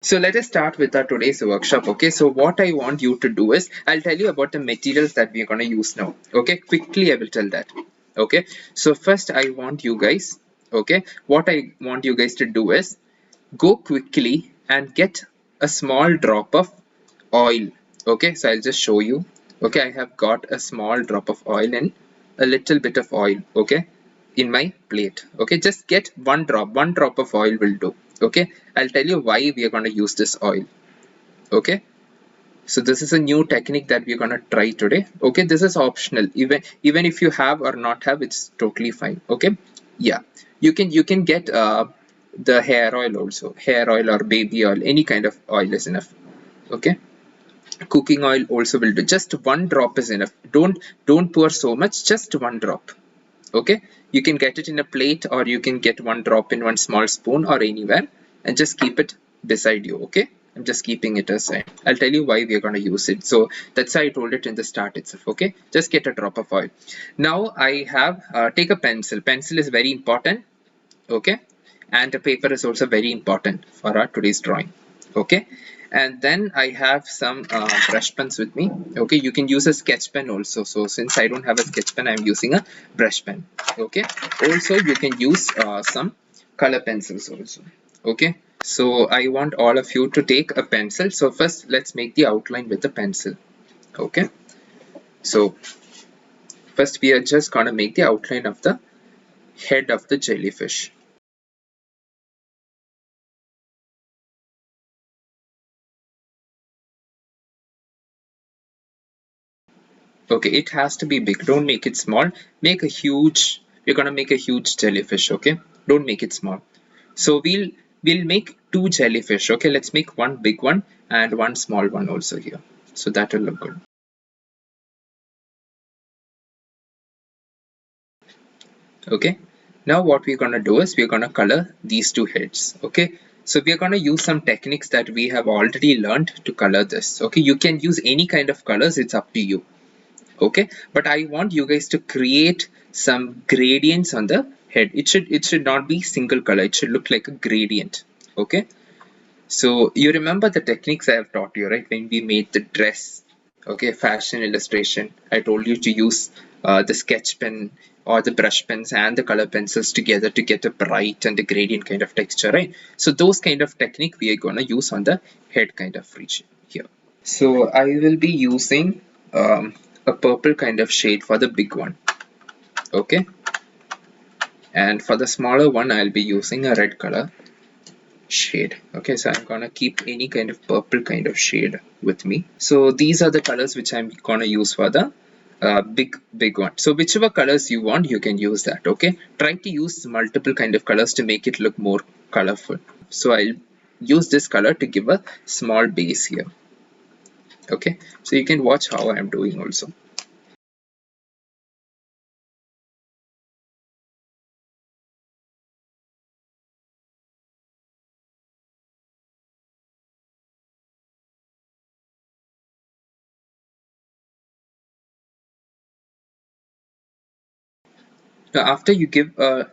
So let us start with our today's workshop. Okay, so what I want you to do is I'll tell you about the materials that we are going to use now. Okay, quickly I will tell that. Okay, so first I want you guys, okay, what I want you guys to do is go quickly and get a small drop of oil. Okay, so I'll just show you. Okay, I have got a small drop of oil and a little bit of oil. Okay, in my plate. Okay, just get one drop of oil will do. Okay, I'll tell you why we are going to use this oil. Okay, so this is a new technique that we're going to try today. Okay, this is optional. Even if you have or not have, it's totally fine. Okay, yeah, you can get the hair oil also, hair oil or baby oil, any kind of oil is enough. Okay, cooking oil also will do. Just one drop is enough. Don't pour so much, just one drop. Okay, you can get it in a plate or you can get one drop in one small spoon or anywhere and just keep it beside you. Okay, I'm just keeping it aside. I'll tell you why we are going to use it. So that's why I told it in the start itself. Okay, just get a drop of oil. Now I have take a pencil is very important. Okay, and the paper is also very important for our today's drawing. Okay, and then I have some brush pens with me. Okay, you can use a sketch pen also. So since I don't have a sketch pen, I'm using a brush pen. Okay, also you can use some color pencils also. Okay, so I want all of you to take a pencil. So first let's make the outline with the pencil. Okay, so first we are just gonna make the outline of the head of the jellyfish. Okay, it has to be big. Don't make it small. Make a huge. We're gonna make a huge jellyfish. Okay, don't make it small. So we'll make two jellyfish. Okay, let's make one big one and one small one also here. So that will look good. Okay. Now what we're gonna do is we're gonna color these two heads. Okay. So we're gonna use some techniques that we have already learned to color this. Okay, you can use any kind of colors. It's up to you. Okay, but I want you guys to create some gradients on the head. It should not be single color. It should look like a gradient. Okay, so you remember the techniques I have taught you, right? When we made the dress, okay, fashion illustration, I told you to use the sketch pen or the brush pens and the color pencils together to get a bright and a gradient kind of texture, right? So those kind of technique we are going to use on the head kind of region here. So I will be using a purple kind of shade for the big one. Okay, and for the smaller one I'll be using a red color shade. Okay, so I'm gonna keep any kind of purple kind of shade with me. So these are the colors which I'm gonna use for the big one. So whichever colors you want, you can use that. Okay, try to use multiple kind of colors to make it look more colorful. So I'll use this color to give a small base here. Okay, so you can watch how I'm doing also. Now after you give a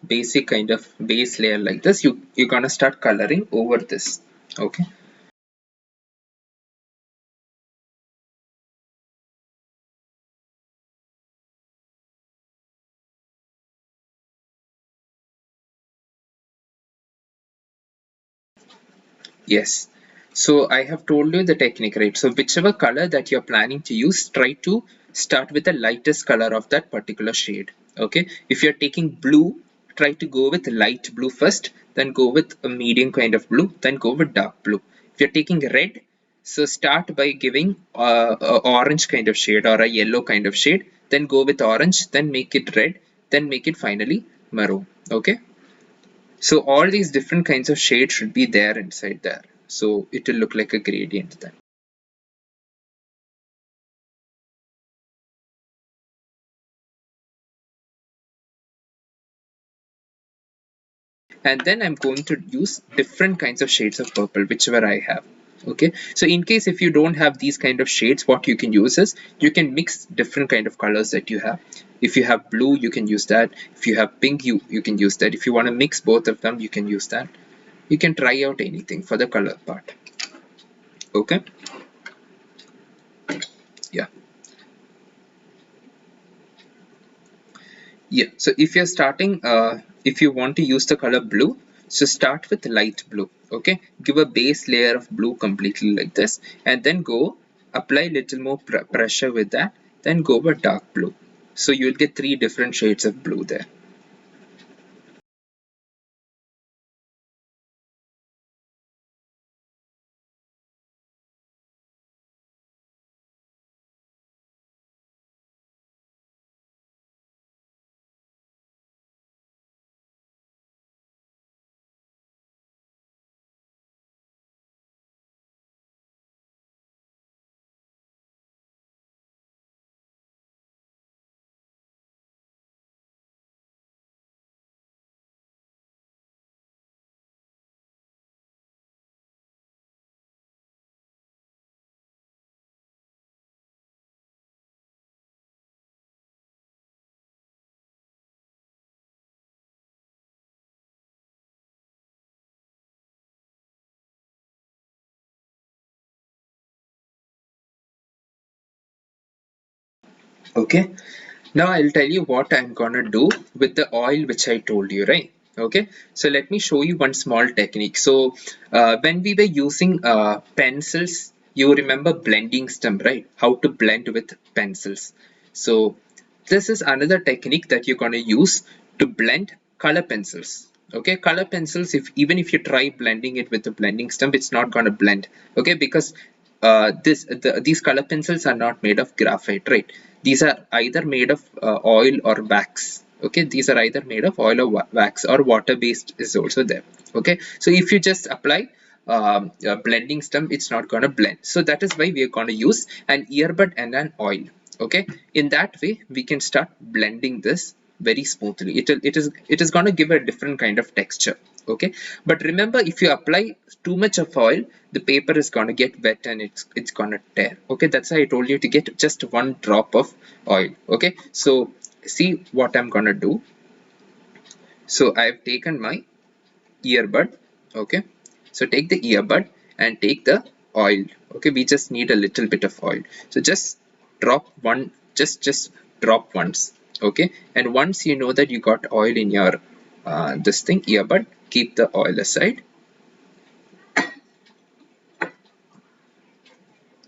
basic kind of base layer like this, you're gonna start coloring over this. Okay, yes, so I have told you the technique, right? So whichever color that you're planning to use, try to start with the lightest color of that particular shade. Okay, if you're taking blue, try to go with light blue first, then go with a medium kind of blue, then go with dark blue. If you're taking red, so start by giving a orange kind of shade or a yellow kind of shade, then go with orange, then make it red, then make it finally maroon. Okay, so all these different kinds of shades should be there inside there. So it will look like a gradient then. And then I'm going to use different kinds of shades of purple, whichever I have. Okay, so in case if you don't have these kind of shades, what you can use is you can mix different kind of colors that you have. If you have blue, you can use that. If you have pink, you can use that. If you want to mix both of them, you can use that. You can try out anything for the color part. Okay, yeah. Yeah, so if you're starting, if you want to use the color blue, so start with light blue. Okay, give a base layer of blue completely like this, and then go apply little more pressure with that, then go with dark blue. So you'll get 3 different shades of blue there. Okay, now I'll tell you what I'm gonna do with the oil which I told you, right? Okay, so let me show you one small technique. So when we were using pencils, you remember blending stem, right? How to blend with pencils. So this is another technique that you're gonna use to blend color pencils. Okay, color pencils, if even if you try blending it with the blending stem, it's not gonna blend. Okay, because these color pencils are not made of graphite, right? These are either made of oil or wax. Okay, these are either made of oil or wax, or water based is also there. Okay, so if you just apply a blending stem, it's not going to blend. So that is why we are going to use an earbud and an oil. Okay, in that way we can start blending this very smoothly. It is going to give a different kind of texture. Okay, but remember, if you apply too much of oil, the paper is going to get wet and it's going to tear. Okay, that's why I told you to get just 1 drop of oil. Okay, so see what I'm going to do. So I've taken my earbud. Okay, so take the earbud and take the oil. Okay, we just need a little bit of oil, so just drop one, just drop once. Okay, and once you know that you got oil in your this thing earbud, keep the oil aside.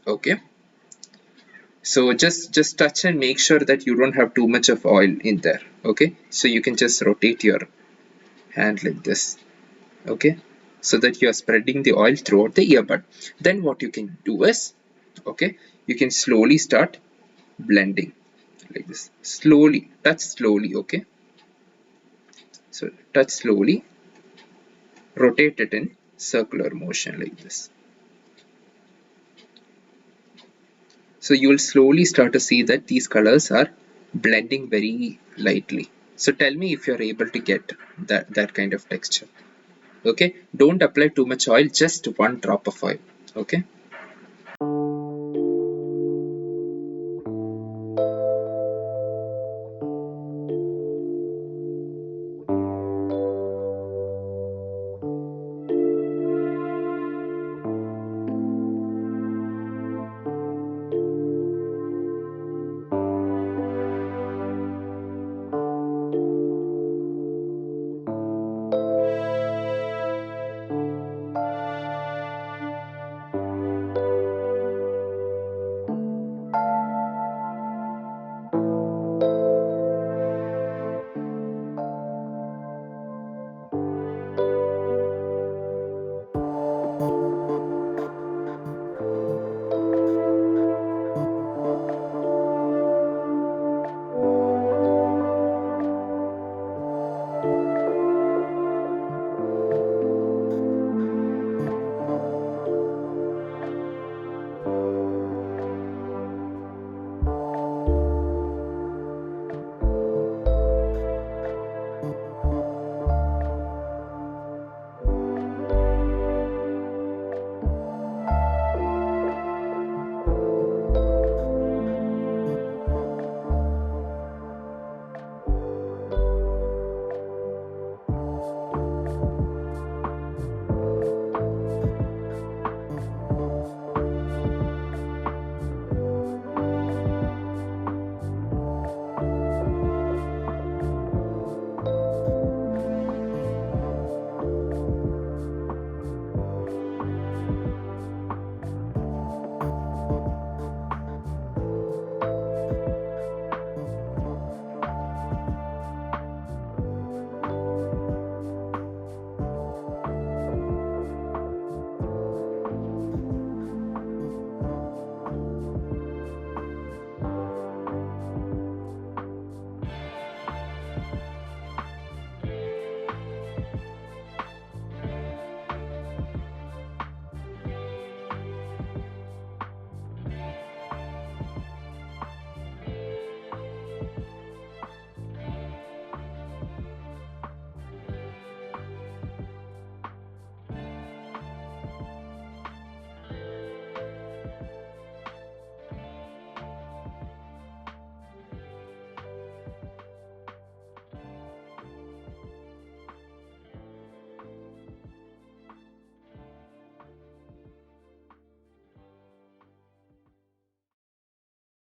Okay, so just touch and make sure that you don't have too much of oil in there. Okay, so you can just rotate your hand like this. Okay, so that you are spreading the oil throughout the earbud. Then what you can do is, okay, you can slowly start blending like this. Slowly touch, slowly. Okay, so touch slowly, rotate it in circular motion like this. So you will slowly start to see that these colors are blending very lightly. So tell me if you're able to get that kind of texture. Okay, don't apply too much oil, just 1 drop of oil. Okay,